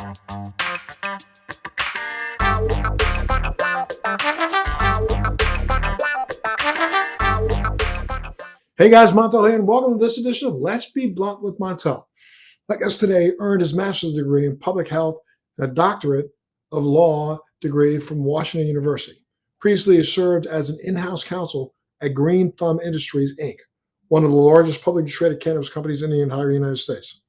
Hey guys, Montel here, and welcome to this edition of Let's Be Blunt with Montel. My guest today earned his master's degree in public health and a doctorate of law degree from Washington University. Previously, he served as an in-house counsel at Green Thumb Industries, Inc., one of the largest publicly traded cannabis companies in the entire United States.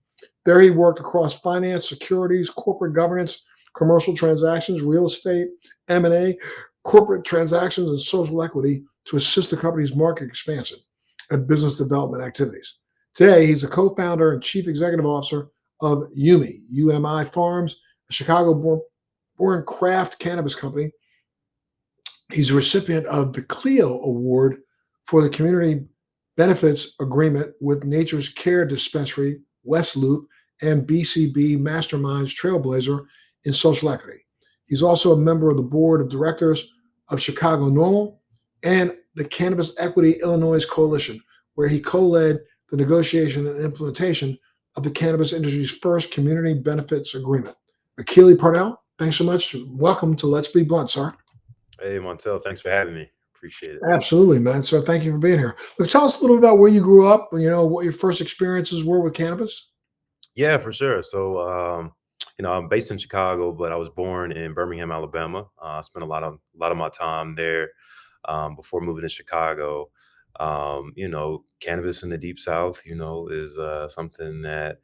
There he worked across finance, securities, corporate governance, commercial transactions, real estate, M&A, corporate transactions, and social equity to assist the company's market expansion and business development activities. Today, he's a co-founder and chief executive officer of UMI Farms, a Chicago-born craft cannabis company. He's a recipient of the Clio Award for the Community Benefits Agreement with Nature's Care Dispensary, West Loop, and BCB Mastermind's Trailblazer in social equity. He's also a member of the board of directors of Chicago NORML and the Cannabis Equity Illinois Coalition, where he co-led the negotiation and implementation of the cannabis industry's first community benefits agreement. Akele Parnell, thanks so much. Welcome to Let's Be Blunt, sir. Hey, Montel, thanks for having me. Appreciate it. Absolutely, man. So thank you for being here. Look, tell us a little about where you grew up, what your first experiences were with cannabis. Yeah, for sure. So, I'm based in Chicago, but I was born in Birmingham, Alabama. I spent a lot of my time there before moving to Chicago. Cannabis in the Deep South, is something that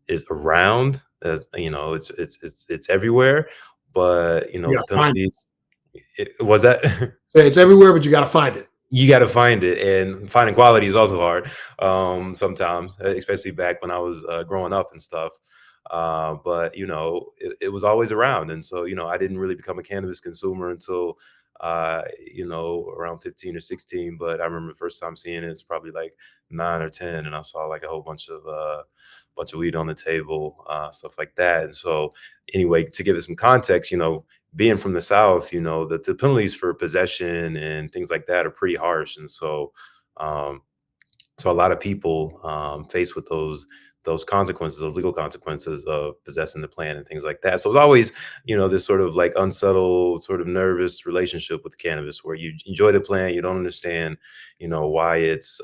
is around. It's everywhere, but the penalties. Was that? So it's everywhere, but you got to find it. You got to find it, and finding quality is also hard sometimes, especially back when I was growing up and stuff. But it was always around, and so I didn't really become a cannabis consumer until around 15 or 16. But I remember the first time seeing it, it's probably like 9 or 10, and I saw like a whole bunch of weed on the table, stuff like that. And so anyway, to give it some context, being from the South, that the penalties for possession and things like that are pretty harsh. And so a lot of people faced with those consequences, those legal consequences of possessing the plant and things like that. So it's always, this sort of like unsettled, sort of nervous relationship with cannabis where you enjoy the plant, you don't understand, why it's,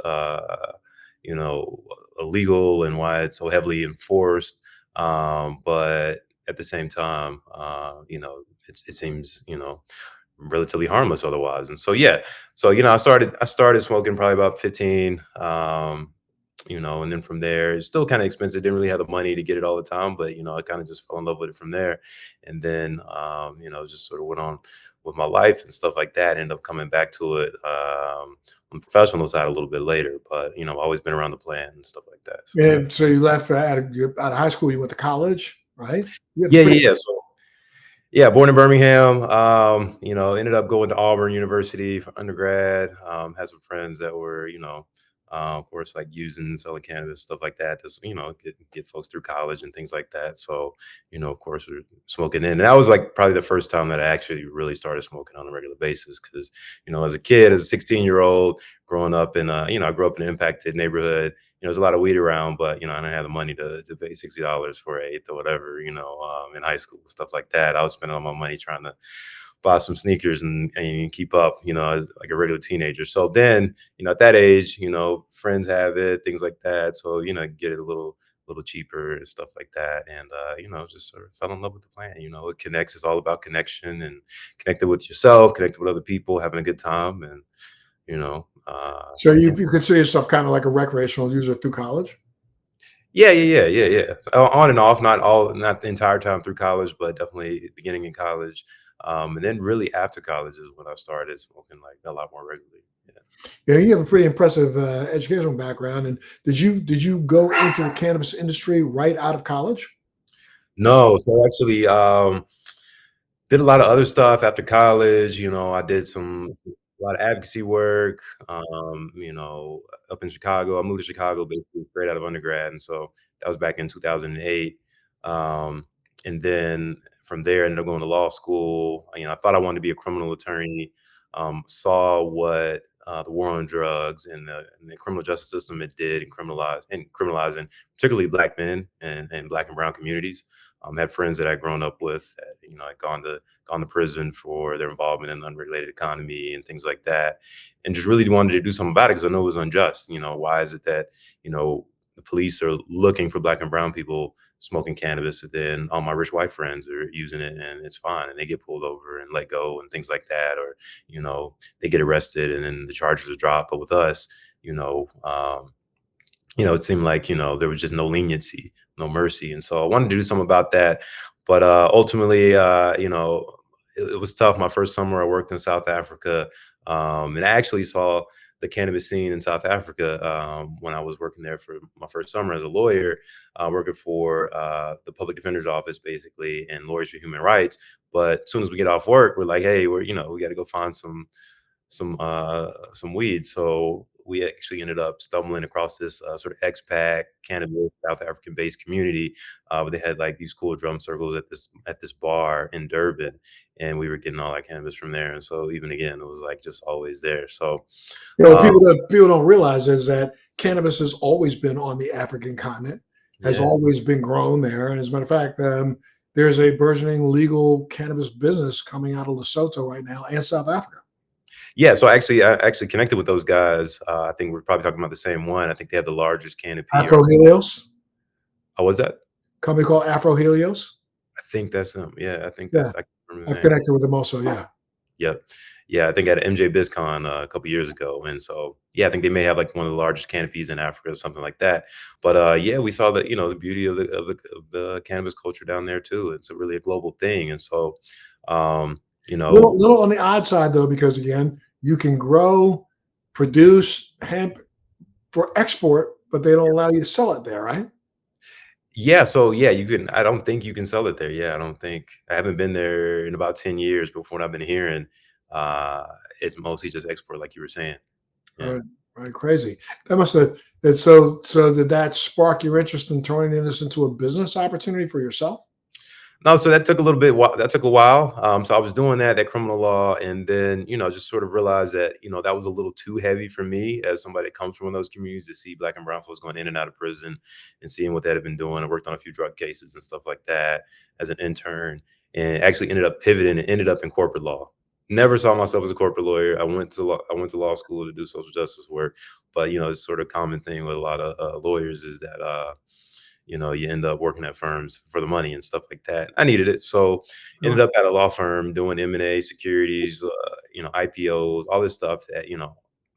illegal and why it's so heavily enforced. But at the same time, it seems, relatively harmless otherwise. And so, yeah, so, I started smoking probably about 15, and then from there, it's still kind of expensive. Didn't really have the money to get it all the time, but, I kind of just fell in love with it from there. And then, just sort of went on with my life and stuff like that. Ended up coming back to it on the professional side a little bit later, but, I've always been around the plant and stuff like that. So, And so you left out of high school, you went to college, right? Yeah. So, yeah, born in Birmingham, ended up going to Auburn University for undergrad, had some friends that were, of course, like using and selling cannabis, stuff like that, just, get folks through college and things like that. So, of course, we're smoking in. And that was like probably the first time that I actually really started smoking on a regular basis. Because, as a kid, as a 16-year-old growing up in, I grew up in an impacted neighborhood. There's a lot of weed around, but, I didn't have the money to pay $60 for an eighth or whatever, in high school, stuff like that. I was spending all my money trying to buy some sneakers and keep up, as like a regular teenager. So then, at that age, friends have it, things like that. So, get it a little cheaper and stuff like that. And, just sort of fell in love with the plant. It connects. It's all about connection and connected with yourself, connected with other people, having a good time. And, so you consider yourself kind of like a recreational user through college? Yeah. On and off, not the entire time through college, but definitely beginning in college. And then really after college is when I started smoking like a lot more regularly. Yeah, you have a pretty impressive educational background. And did you go into the cannabis industry right out of college? No, so actually did a lot of other stuff after college. I did a lot of advocacy work, up in Chicago. I moved to Chicago basically straight out of undergrad. And so that was back in 2008. And then from there, I ended up going to law school. I thought I wanted to be a criminal attorney. Saw what the war on drugs and the criminal justice system it did and criminalizing particularly Black men and Black and brown communities. Had friends that I'd grown up with that, had gone to prison for their involvement in the unregulated economy and things like that, and just really wanted to do something about it because I know it was unjust. Why is it that the police are looking for Black and brown people smoking cannabis, and then all my rich white friends are using it and it's fine, and they get pulled over and let go and things like that, or they get arrested and then the charges are dropped. But with us, you know, um, it seemed like, there was just no leniency, no mercy. And so I wanted to do something about that. But ultimately, it was tough. My first summer, I worked in South Africa. And I actually saw the cannabis scene in South Africa when I was working there for my first summer as a lawyer, working for the public defender's office, basically, and Lawyers for Human Rights. But as soon as we get off work, we're like, hey, we got to go find some weed. So we actually ended up stumbling across this sort of expat cannabis South African based community. Where they had like these cool drum circles at this bar in Durban, and we were getting all that cannabis from there. And so even again, it was like just always there. So What um, people don't realize is that cannabis has always been on the African continent, has yeah. always been grown there. And as a matter of fact, there's a burgeoning legal cannabis business coming out of Lesotho right now and South Africa. Yeah, so I actually connected with those guys. I think we're probably talking about the same one. I think they have the largest canopy. Afro Helios, Oh, was that? company called Afro Helios. I think that's them. Yeah, I think Yeah, I can't remember I've his name. connected with them also. Yeah, Yep. Yeah, I think at MJ BizCon a couple years ago, and so yeah, I think they may have like one of the largest canopies in Africa or something like that. But yeah, we saw the beauty of the cannabis culture down there too. It's a really a global thing, and so um, you know, little on the odd side though, because again, you can grow, produce hemp for export, but they don't allow you to sell it there, right? yeah. So yeah, you can. I don't think you can sell it there. Yeah, I don't think. I haven't been there in about 10 years. Before what I've been hearing, uh, it's mostly just export, like you were saying. Yeah. Right, right, crazy. That must have. And so did that spark your interest in turning this into a business opportunity for yourself? No, so that took a little bit. That took a while. So I was doing that criminal law, and then just sort of realized that that was a little too heavy for me as somebody that comes from one of those communities to see Black and brown folks going in and out of prison and seeing what they had been doing. I worked on a few drug cases and stuff like that as an intern, and actually ended up pivoting and ended up in corporate law. Never saw myself as a corporate lawyer. I went to law school to do social justice work, but it's sort of common thing with a lot of lawyers is that. You end up working at firms for the money and stuff like that. I needed it, so ended Sure. up at a law firm doing M&A, securities, IPOs, all this stuff that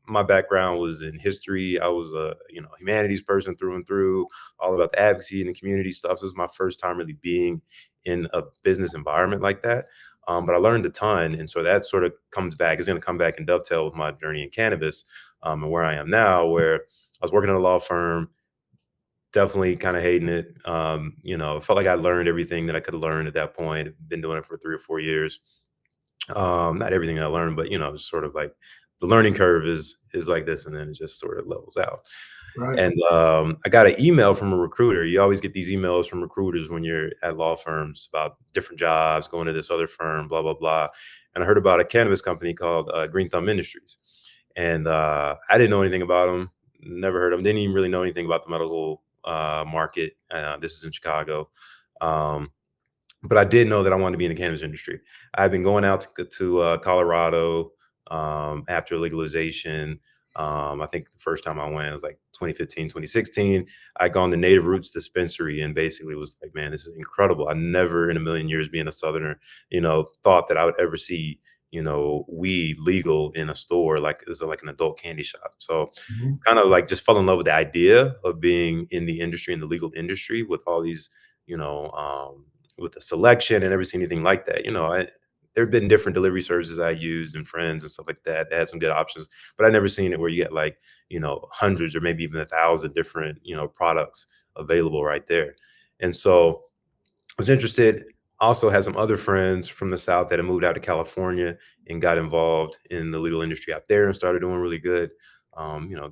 my background was in history. I was a humanities person through and through, all about the advocacy and the community stuff. So this is my first time really being in a business environment like that. But I learned a ton, and so that sort of comes back. It's going to come back and dovetail with my journey in cannabis and where I am now, where I was working at a law firm. Definitely kind of hating it. Felt like I learned everything that I could have learned at that point. Been doing it for 3 or 4 years. Not everything I learned, but it's sort of like the learning curve is like this, and then it just sort of levels out. Right. And I got an email from a recruiter. You always get these emails from recruiters when you're at law firms about different jobs, going to this other firm, blah blah blah. And I heard about a cannabis company called Green Thumb Industries, and I didn't know anything about them. Never heard of them. Didn't even really know anything about the medical market. This is in Chicago. Um, but I did know that I wanted to be in the cannabis industry. I've been going out to Colorado after legalization. I think the first time I went was like 2015, 2016. I'd gone to Native Roots Dispensary and basically was like, man, this is incredible. I never in a million years being a Southerner, thought that I would ever see, weed legal in a store like an adult candy shop. So Mhm. kind of like just fell in love with the idea of being in the industry, in the legal industry with all these, you know, um, with the selection and never seen anything like that. There have been different delivery services I use and friends and stuff like that that had some good options, but I never seen it where you get like, hundreds or maybe even 1,000 different, products available right there. And so I was interested. Also had some other friends from the South that had moved out to California and got involved in the legal industry out there and started doing really good.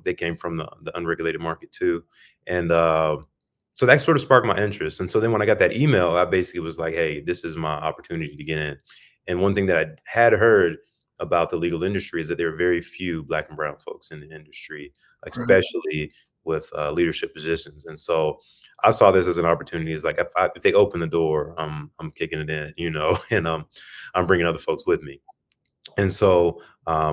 They came from the unregulated market too. And so that sort of sparked my interest. And so then when I got that email, I basically was like, hey, this is my opportunity to get in. And one thing that I had heard about the legal industry is that there are very few Black and brown folks in the industry, Right. especially with leadership positions. And so I saw this as an opportunity. It's like if they open the door, I'm kicking it in, and I'm bringing other folks with me. And so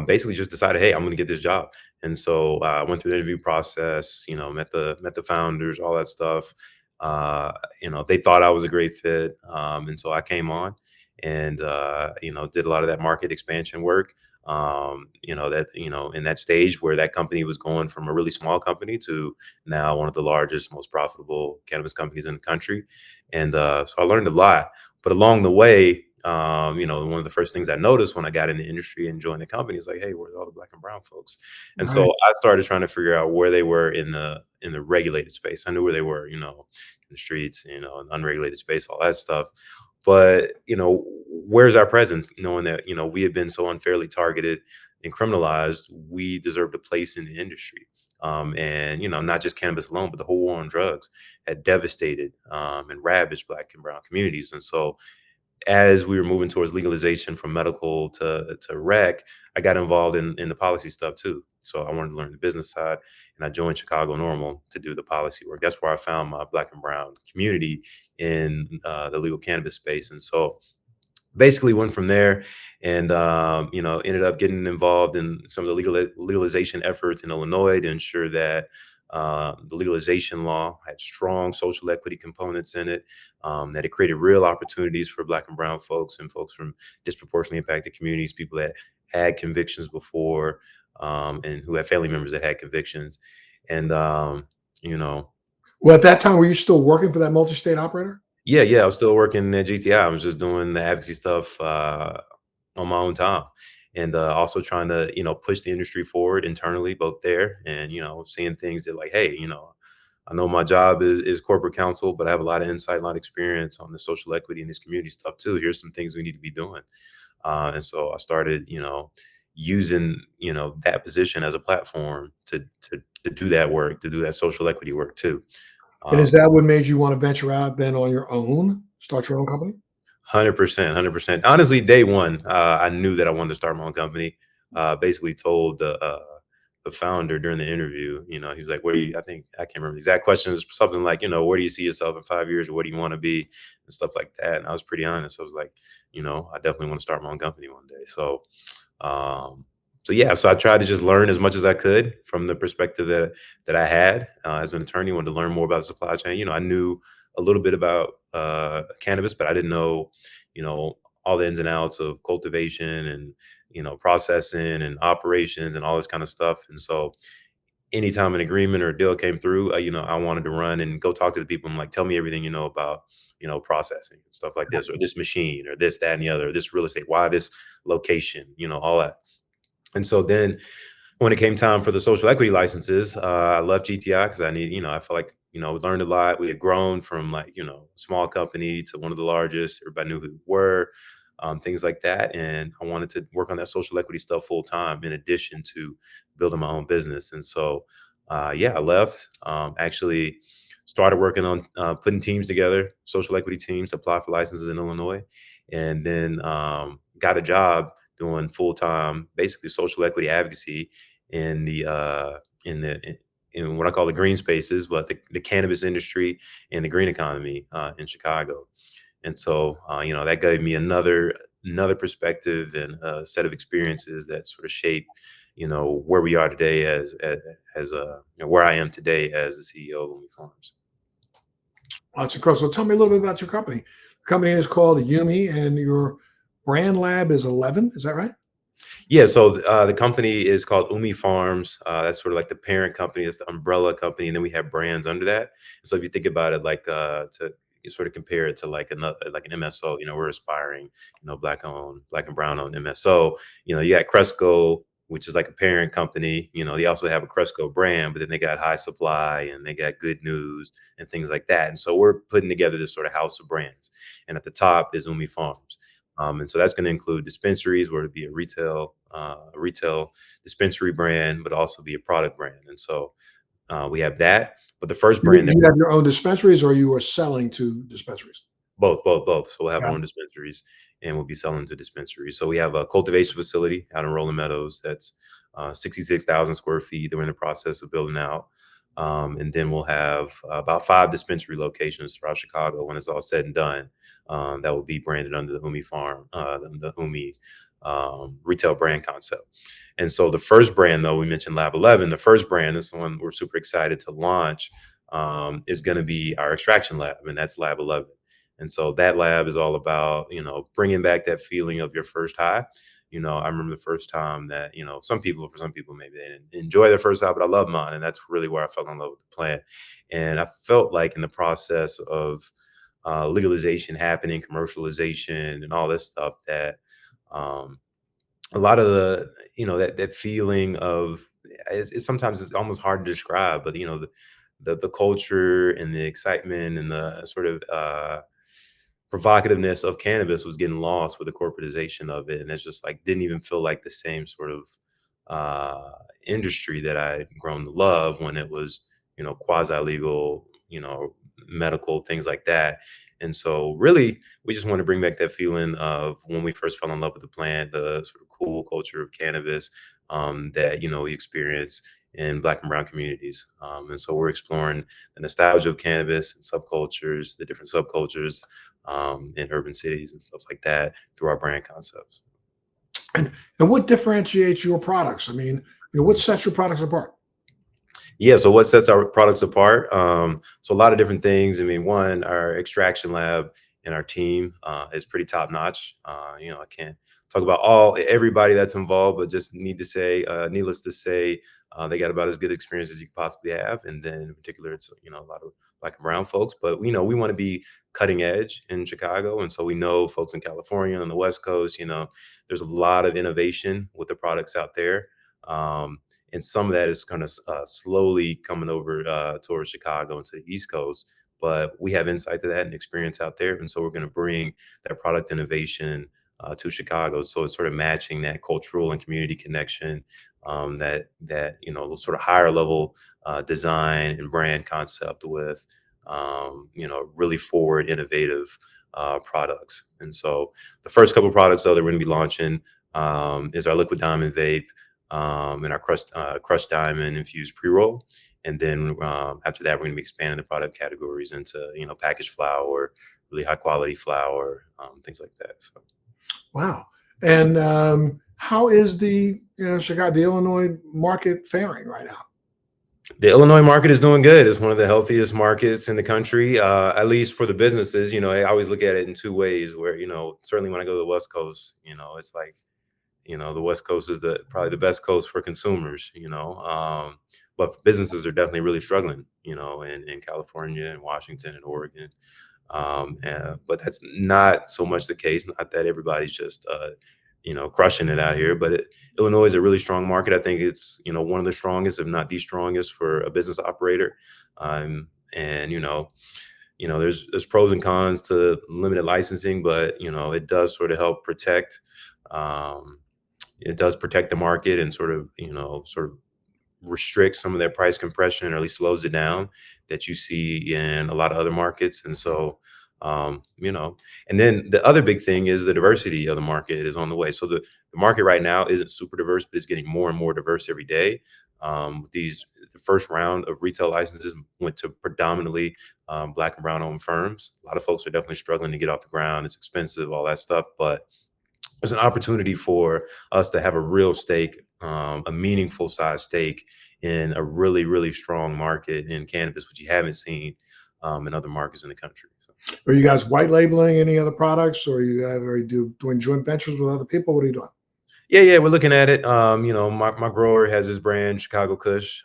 basically just decided, hey, I'm going to get this job. And so I went through the interview process, met the founders, all that stuff. They thought I was a great fit. And so I came on and, did a lot of that market expansion work. In that stage where that company was going from a really small company to now one of the largest, most profitable cannabis companies in the country. And so I learned a lot. But along the way, one of the first things I noticed when I got in the industry and joined the company is like, hey, where's all the Black and brown folks? And so Right. I started trying to figure out where they were in the regulated space. I knew where they were, in the streets, in unregulated space, all that stuff. But where's our presence? Knowing that we had been so unfairly targeted and criminalized, we deserved a place in the industry. And not just cannabis alone, but the whole war on drugs had devastated and ravaged Black and brown communities. And so as we were moving towards legalization from medical to rec, I got involved in the policy stuff too. So I wanted to learn the business side, and I joined Chicago NORML to do the policy work. That's where I found my Black and brown community in the legal cannabis space. And so basically went from there and ended up getting involved in some of the legalization efforts in Illinois to ensure that the legalization law had strong social equity components in it, that it created real opportunities for Black and brown folks and folks from disproportionately impacted communities, people that had convictions before, and who had family members that had convictions. And Well, at that time, were you still working for that multi-state operator? yeah, I was still working at GTI. I was just doing the advocacy stuff on my own time, and also trying to push the industry forward internally, both there and seeing things that like, hey, I know my job is corporate counsel, but I have a lot of insight, a lot of experience on the social equity and this community stuff too. Here's some things we need to be doing, and so I started using that position as a platform to do that work, to do that social equity work too. And Um, is that what made you want to venture out then on your own, start your own company? 100%, 100%. Honestly, day one, I knew that I wanted to start my own company. Basically told the founder during the interview, he was like, "Where do you?" I think I can't remember the exact question. It's something like, "Where do you see yourself in 5 years, or what do you want to be?" and stuff like that. And I was pretty honest. I was like, I definitely want to start my own company one day. Um, yeah, so I tried to just learn as much as I could from the perspective that I had as an attorney. Wanted to learn more about the supply chain. I knew a little bit about cannabis, but I didn't know, you know, all the ins and outs of cultivation and processing and operations and all this kind of stuff. And so, anytime an agreement or a deal came through, I wanted to run and go talk to the people and like, tell me everything you know about, processing stuff like this or this machine or this, that, and the other, or this real estate, why this location, all that. And so then when it came time for the social equity licenses, I left GTI because I felt like, we learned a lot. We had grown from like, small company to one of the largest. Everybody knew who we were, things like that. And I wanted to work on that social equity stuff full time in addition to building my own business. And so, yeah, I left, actually started working on putting teams together, social equity teams, apply for licenses in Illinois, and then got a job doing full time, basically social equity advocacy in the in what I call the green spaces, but the cannabis industry and the green economy in Chicago. And so, that gave me another perspective and a set of experiences that sort of shape, where we are today as where I am today as the CEO of Lumi Farms. Lots of So tell me a little bit about your company. The company is called Yumi, and your brand lab is 11. Is that right? Yeah, so the company is called Umi Farms. That's sort of like the parent company, it's the umbrella company, and then we have brands under that. So if you think about it, like to you sort of compare it to like another like an MSO, we're aspiring, black owned, black and brown owned MSO. You got Cresco, which is like a parent company. They also have a Cresco brand, but then they got High Supply and they got Good News and things like that. And so we're putting together this sort of house of brands. And at the top is Umi Farms. And so that's going to include dispensaries, where it'd be a retail dispensary brand, but also be a product brand. And so we have that. But the first You brand that you have your own dispensaries, or you are selling to dispensaries? Both. So we'll have our Yeah. own dispensaries, and we'll be selling to dispensaries. So we have a cultivation facility out in Rolling Meadows that's 66,000 square feet that we're in the process of building out. And then we'll have about 5 dispensary locations throughout Chicago when it's all said and done. That will be branded under the Umi Farm, the Umi retail brand concept. And so the first brand, though, we mentioned Lab 11. The first brand is the one we're super excited to launch, is going to be our extraction lab, and that's Lab 11. And so that lab is all about, bringing back that feeling of your first high. I remember the first time that, for some people, maybe they didn't enjoy their first high, but I love mine. And that's really where I fell in love with the plant. And I felt like in the process of legalization happening, commercialization, and all this stuff, that um, a lot of that feeling of, sometimes it's almost hard to describe, but the culture and the excitement and the sort of provocativeness of cannabis was getting lost with the corporatization of it. And it's just like, didn't even feel like the same sort of industry that I had grown to love when it was, quasi legal, medical, things like that. And so really, we just want to bring back that feeling of when we first fell in love with the plant, the sort of cool culture of cannabis that, we experience in Black and brown communities. And so we're exploring the nostalgia of cannabis and subcultures, the different subcultures in urban cities and stuff like that through our brand concepts. And what differentiates your products? I mean, what sets your products apart? Yeah. So what sets our products apart? So a lot of different things. I mean, one, our extraction lab and our team is pretty top notch. I can't talk about everybody that's involved, but just needless to say, they got about as good experience as you could possibly have. And then in particular, it's, a lot of Black and brown folks, but we want to be cutting edge in Chicago. And so we know folks in California on the West Coast, there's a lot of innovation with the products out there. And some of that is kind of slowly coming over towards Chicago and to the East Coast. But we have insight to that and experience out there. And so we're going to bring that product innovation to Chicago. So it's sort of matching that cultural and community connection, that sort of higher level design and brand concept with, really forward, innovative products. And so the first couple of products, though, that we're going to be launching is our liquid diamond vape, and our crushed diamond infused pre-roll. And then after that, we're going to be expanding the product categories into, packaged flour, really high quality flour, things like that. So. Wow. And how is the the Illinois market faring right now? The Illinois market is doing good. It's one of the healthiest markets in the country, at least for the businesses. I always look at it in two ways where, certainly when I go to the West Coast, it's like, the West Coast is probably the best coast for consumers, but businesses are definitely really struggling, in California and Washington and Oregon. But that's not so much the case. Not that everybody's just, crushing it out here, but Illinois is a really strong market. I think it's, one of the strongest, if not the strongest, for a business operator. And, there's pros and cons to limited licensing, but, it does sort of help protect, it does protect the market and sort of restricts some of that price compression, or at least slows it down, that you see in a lot of other markets. And so, and then the other big thing is the diversity of the market is on the way. So the market right now isn't super diverse, but it's getting more and more diverse every day. The first round of retail licenses went to predominantly Black and brown owned firms. A lot of folks are definitely struggling to get off the ground. It's expensive, all that stuff, but there's an opportunity for us to have a real stake, a meaningful size stake in a really, really strong market in cannabis, which you haven't seen in other markets in the country. So. Are you guys white labeling any other products, or are you doing joint ventures with other people? What are you doing? Yeah, we're looking at it. My grower has his brand, Chicago Kush.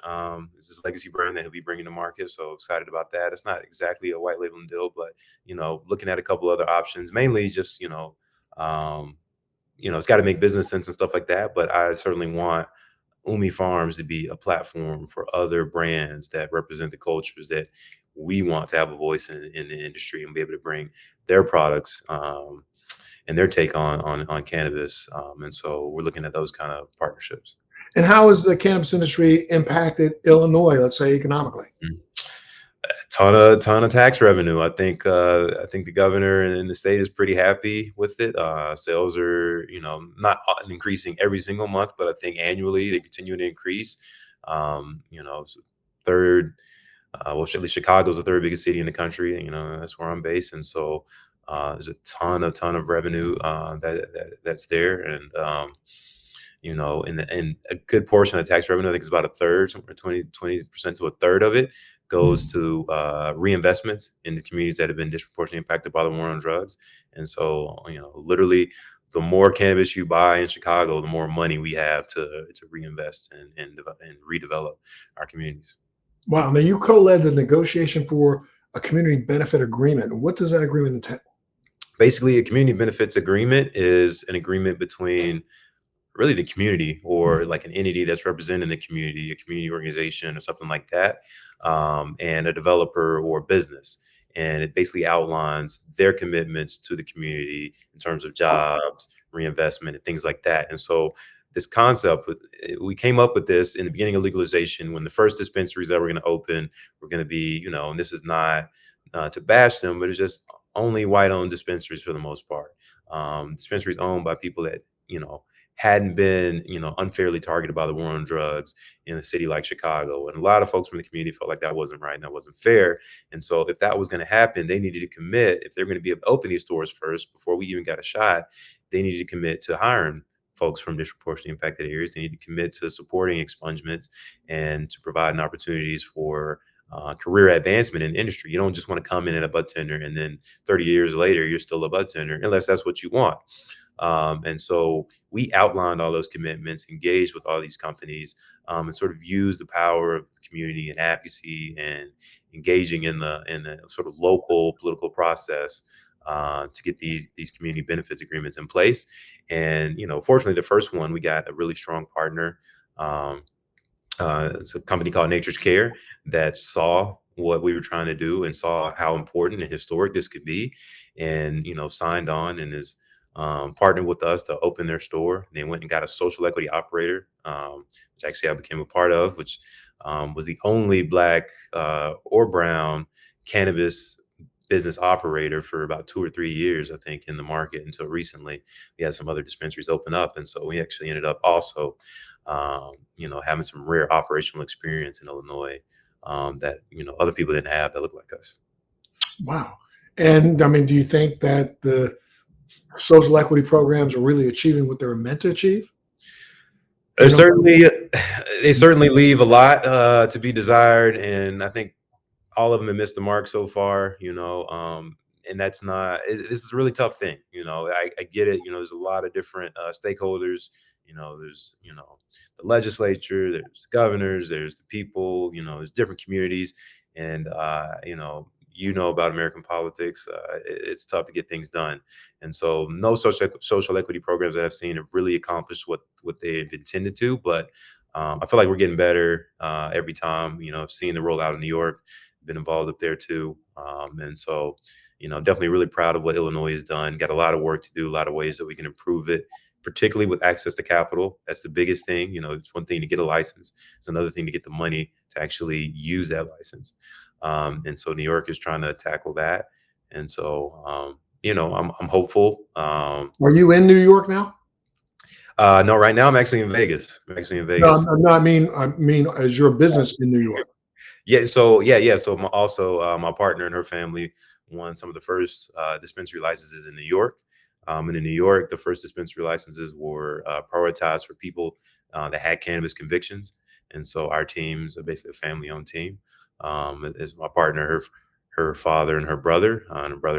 It's his legacy brand that he'll be bringing to market. So excited about that. It's not exactly a white labeling deal, but, looking at a couple other options, mainly just, it's got to make business sense and stuff like that. But I certainly want Umi Farms to be a platform for other brands that represent the cultures that we want to have a voice in the industry and be able to bring their products and their take on cannabis. And so we're looking at those kind of partnerships. And how has the cannabis industry impacted Illinois, let's say economically? Ton of tax revenue. I think the governor and the state is pretty happy with it. Sales are, not increasing every single month, but I think annually they continue to increase. Third, well, at least Chicago's the third biggest city in the country. That's where I'm based, and so there's a ton of revenue that's there, and and a good portion of tax revenue, I think it's about a third, somewhere 20% to a third of it goes to reinvestments in the communities that have been disproportionately impacted by the war on drugs. And so, literally, the more cannabis you buy in Chicago, the more money we have to reinvest and redevelop our communities. Wow. Now, you co-led the negotiation for a community benefit agreement. What does that agreement entail? Basically, a community benefits agreement is an agreement between really the community or like an entity that's representing the community, a community organization or something like that, and a developer or business. And it basically outlines their commitments to the community in terms of jobs, reinvestment, and things like that. And so this concept, we came up with this in the beginning of legalization when the first dispensaries that were going to open were going to be, and this is not to bash them, but it's just only white-owned dispensaries for the most part. Dispensaries owned by people that, hadn't been, unfairly targeted by the war on drugs in a city like Chicago. And a lot of folks from the community felt like that wasn't right and that wasn't fair. And so if that was going to happen, they needed to commit, if they're going to be able to open these stores first before we even got a shot, they needed to commit to hiring folks from disproportionately impacted areas. They need to commit to supporting expungements and to providing opportunities for career advancement in the industry. You don't just want to come in at a bud tender and then 30 years later, you're still a bud tender, unless that's what you want. And so we outlined all those commitments, engaged with all these companies, and sort of used the power of the community and advocacy and engaging in the sort of local political process to get these community benefits agreements in place. And fortunately, the first one we got a really strong partner. It's a company called Nature's Care that saw what we were trying to do and saw how important and historic this could be, and signed on and is partnered with us to open their store. They went and got a social equity operator, which actually I became a part of, which was the only Black or brown cannabis business operator for about 2 or 3 years, I think, in the market until recently. We had some other dispensaries open up, and so we actually ended up also, having some rare operational experience in Illinois that other people didn't have that looked like us. Wow. And I mean, do you think that the social equity programs are really achieving what they were meant to achieve? They certainly leave a lot to be desired, and I think all of them have missed the mark so far. And that's not. This is a really tough thing. I get it. There's a lot of different stakeholders. There's the legislature, there's governors, there's the people. There's different communities, and about American politics. It's tough to get things done, and so no social equity programs that I've seen have really accomplished what they've intended to. But I feel like we're getting better every time. I've seen the rollout in New York, been involved up there too, and so definitely really proud of what Illinois has done. Got a lot of work to do, a lot of ways that we can improve it, particularly with access to capital. That's the biggest thing. It's one thing to get a license. It's another thing to get the money to actually use that license. And so New York is trying to tackle that. And so, I'm hopeful. Are you in New York now? No, right now I'm actually in Vegas. No, I mean, as your business in New York. Yeah. So yeah. So my partner and her family won some of the first dispensary licenses in New York. And in New York, the first dispensary licenses were prioritized for people that had cannabis convictions. And so our team's basically a family-owned team. Is my partner, her father and her brother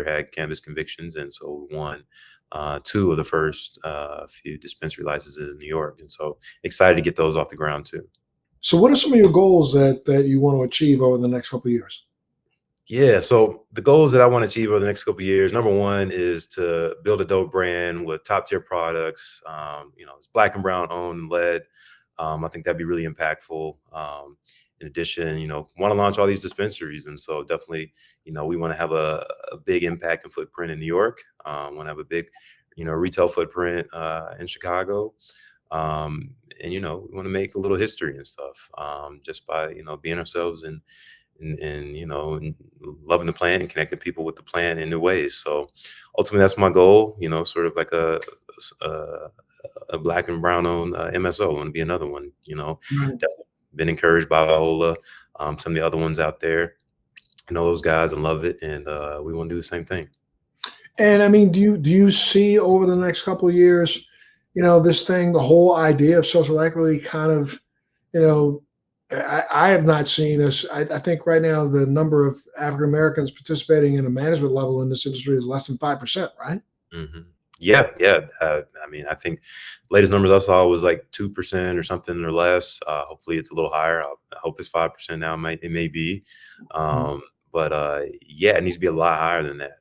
had cannabis convictions, and so we won 2 of the first few dispensary licenses in New York. And so excited to get those off the ground too. So, what are some of your goals that you want to achieve over the next couple of years? Yeah, so the goals that I want to achieve over the next couple of years, number one is to build a dope brand with top tier products. It's Black and brown owned and led. I think that'd be really impactful. In addition, want to launch all these dispensaries, and so definitely, we want to have a big impact and footprint in New York. Want to have a big, retail footprint in Chicago. And we want to make a little history and stuff, just by being ourselves and and and loving the plant and connecting people with the plant in new ways. So ultimately, that's my goal. Sort of like a, a black and brown owned MSO. I want to be another one. Right. Definitely been encouraged by Viola, some of the other ones out there. I know those guys and love it, and we want to do the same thing. And I mean, do you see over the next couple of years, this thing, the whole idea of social equity kind of, you know, I have not seen this. I think right now the number of African Americans participating in a management level in this industry is less than 5%, right? hmm Yeah, yeah. I mean, I think latest numbers I saw was like 2% or something or less. Hopefully, it's a little higher. I hope it's 5% now. It may be, Mhm. but yeah, it needs to be a lot higher than that.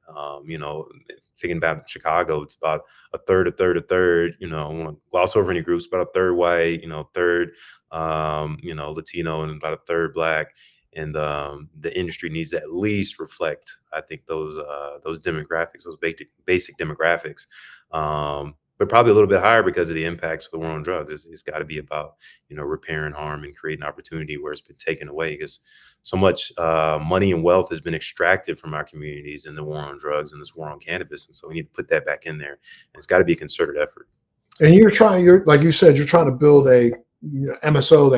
Thinking about Chicago, it's about a third, a third, a third. I want to gloss over any groups, about a third white, third, Latino, and about a third black. And the industry needs to at least reflect, I think, those demographics, those basic demographics, but probably a little bit higher because of the impacts of the war on drugs. It's got to be about repairing harm and creating opportunity where it's been taken away, because so much money and wealth has been extracted from our communities in the war on drugs and this war on cannabis, and so we need to put that back in there. And it's got to be a concerted effort. And you're like you said, you're trying to build a MSO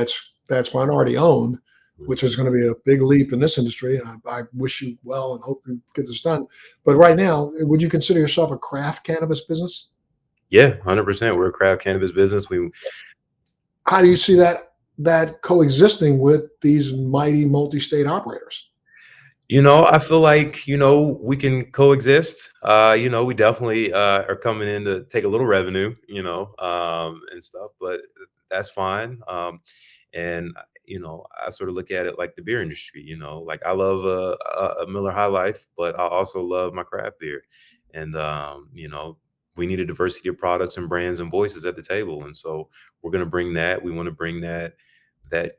that's minority owned, which is going to be a big leap in this industry. And I wish you well and hope you get this done. But right now, would you consider yourself a craft cannabis business? Yeah, 100%. We're a craft cannabis business. We How do you see that coexisting with these mighty multi-state operators? I feel like, we can coexist. We definitely are coming in to take a little revenue, and stuff, but that's fine. And, I sort of look at it like the beer industry, like I love a Miller High Life, but I also love my craft beer. And, we need a diversity of products and brands and voices at the table. And so we're going to bring that. We want to bring that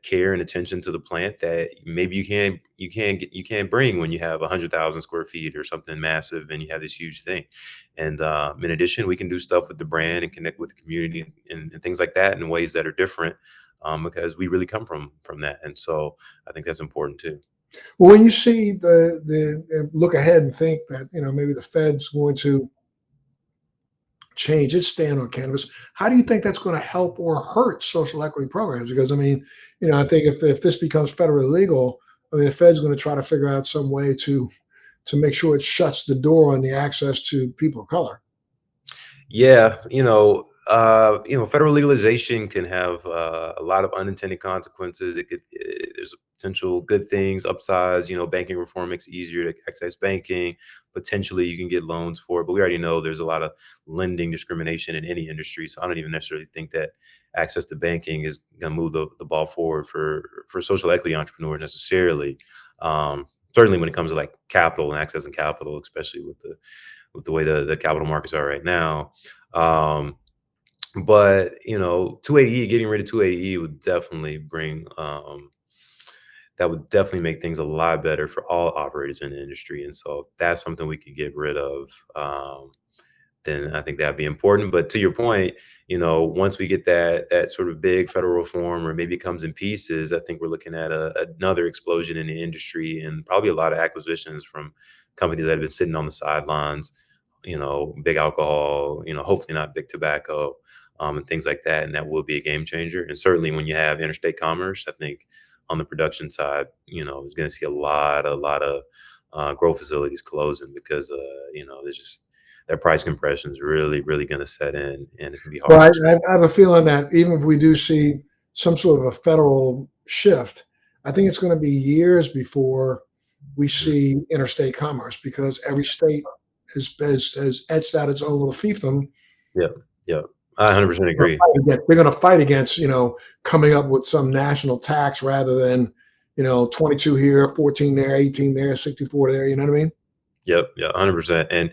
care and attention to the plant that maybe you can't bring when you have 100,000 square feet or something massive and you have this huge thing. And in addition, we can do stuff with the brand and connect with the community and things like that in ways that are different, because we really come from that. And so I think that's important too. Well, when you see the look ahead and think that maybe the Fed's going to change its stand on cannabis, how do you think that's going to help or hurt social equity programs? Because I mean, I think if this becomes federally legal, I mean, the Fed's going to try to figure out some way to make sure it shuts the door on the access to people of color. Yeah, federal legalization can have a lot of unintended consequences. There's a potential good things, upsides. Banking reform makes it easier to access banking. Potentially, you can get loans for it, but we already know there's a lot of lending discrimination in any industry. So I don't even necessarily think that access to banking is going to move the ball forward for social equity entrepreneurs necessarily. Certainly, when it comes to like capital and accessing capital, especially with the way the capital markets are right now. Um, but 280E, getting rid of 280E would definitely that would definitely make things a lot better for all operators in the industry. And so if that's something we could get rid of. Then I think that'd be important. But to your point, once we get that sort of big federal reform, or maybe it comes in pieces, I think we're looking at another explosion in the industry and probably a lot of acquisitions from companies that have been sitting on the sidelines. Big alcohol, hopefully not big tobacco, and things like that. And that will be a game changer. And certainly when you have interstate commerce, I think on the production side, is going to see a lot of grow facilities closing because there's just that price compression is really, really going to set in, and it's going to be Well, hard. I have a feeling that even if we do see some sort of a federal shift, I think it's going to be years before we Mhm. see interstate commerce because every state has etched out its own little fiefdom. Yeah, yeah, I 100% agree. They're going to fight against, coming up with some national tax rather than, 22 here, 14 there, 18 there, 64 there. You know what I mean? Yep, yeah, 100%. And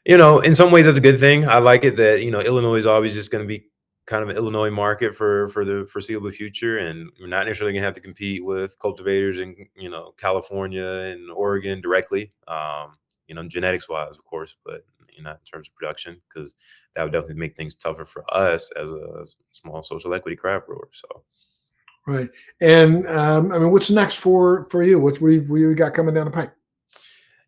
in some ways, that's a good thing. I like it that Illinois is always just going to be kind of an Illinois market for the foreseeable future, and we're not necessarily going to have to compete with cultivators in California and Oregon directly. Genetics wise, of course, but not in terms of production, because that would definitely make things tougher for us as a small social equity craft grower. So. Right. And I mean, what's next for you? What we got coming down the pipe?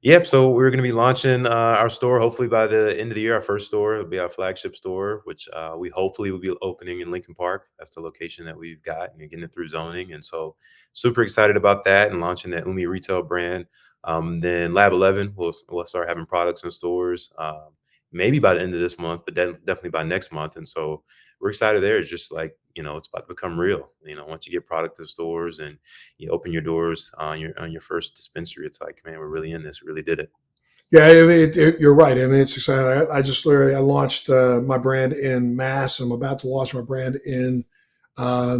Yep. So we're going to be launching our store hopefully by the end of the year. Our first store will be our flagship store, which we hopefully will be opening in Lincoln Park. That's the location that we've got, and getting it through zoning. And so, super excited about that and launching that Umi retail brand. Then Lab 11, we'll start having products in stores, maybe by the end of this month, but then definitely by next month. And so, we're excited there. It's just like, it's about to become real. Once you get product to stores and you open your doors on your first dispensary, it's like, man, we're really in this. We really did it. Yeah, I mean, you're right. I mean, it's exciting. I just literally I launched my brand in Mass. I'm about to launch my brand in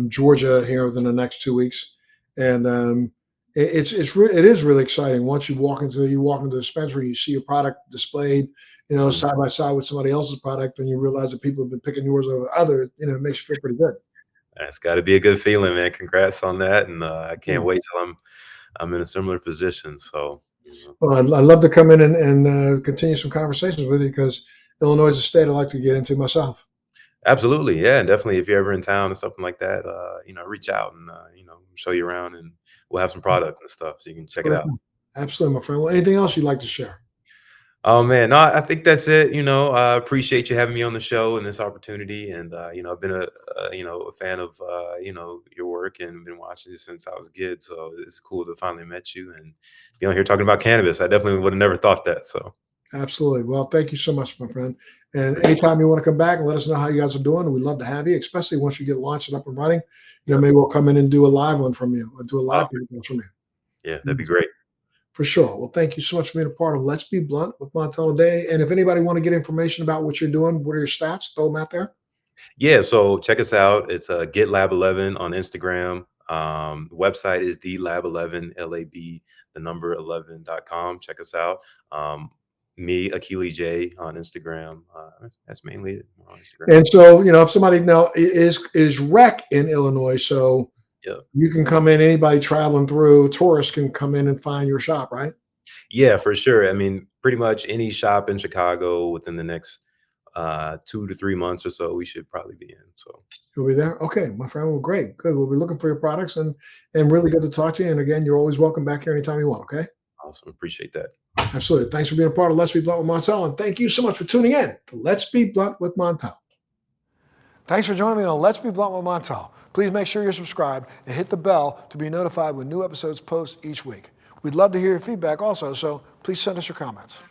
Georgia here within the next 2 weeks, and it is really exciting. Once you walk into the dispensary, you see your product displayed, Mhm. side by side with somebody else's product, and you realize that people have been picking yours over others. It makes you feel pretty good. It's got to be a good feeling, man. Congrats on that, and I can't Yeah. wait till I'm in a similar position. So, Well, I'd love to come in and continue some conversations with you because Illinois is a state I like to get into myself. absolutely, yeah, and definitely if you're ever in town or something like that, reach out and show you around, and we'll have some product and stuff so you can check it Sure out. thing. Absolutely, my friend. Well, anything else you'd like to share? Oh man, no, I think that's it. I appreciate you having me on the show and this opportunity. And I've been a fan of your work and been watching you since I was a kid. So it's cool to finally met you and be on here talking about cannabis. I definitely would have never thought that. So Absolutely. Well, thank you so much, my friend. And appreciate anytime you want to come back and let us know how you guys are doing, we'd love to have you, especially once you get launched and up and running. it. Yep. Maybe we'll come in and do a live one from you or do a Oh, live podcast from you. yeah, that'd be great. For sure. Well, thank you so much for being a part of Let's Be Blunt with Montel today. And if anybody want to get information about what you're doing, what are your stats? Throw them out there. Yeah, so check us out. It's Get Lab 11 on Instagram. The website is the Lab 11 LAB the number 11.com. Check us out. Me, Akele J on Instagram. That's mainly it. We're on Instagram. And so, if somebody now is rec in Illinois, so Yeah. you can come in, anybody traveling through, tourists can come in and find your shop, right? Yeah, for sure. I mean, pretty much any shop in Chicago within the next 2 to 3 months or so, we should probably be in. So You'll be there? Okay, my friend. Well, great. Good. We'll be looking for your products and really good to talk to you. And again, you're always welcome back here anytime you want. Okay. awesome. Appreciate that. Absolutely. Thanks for being a part of Let's Be Blunt with Montel. And thank you so much for tuning in to Let's Be Blunt with Montel. Thanks for joining me on Let's Be Blunt with Montel. Please make sure you're subscribed and hit the bell to be notified when new episodes post each week. We'd love to hear your feedback also, so please send us your comments.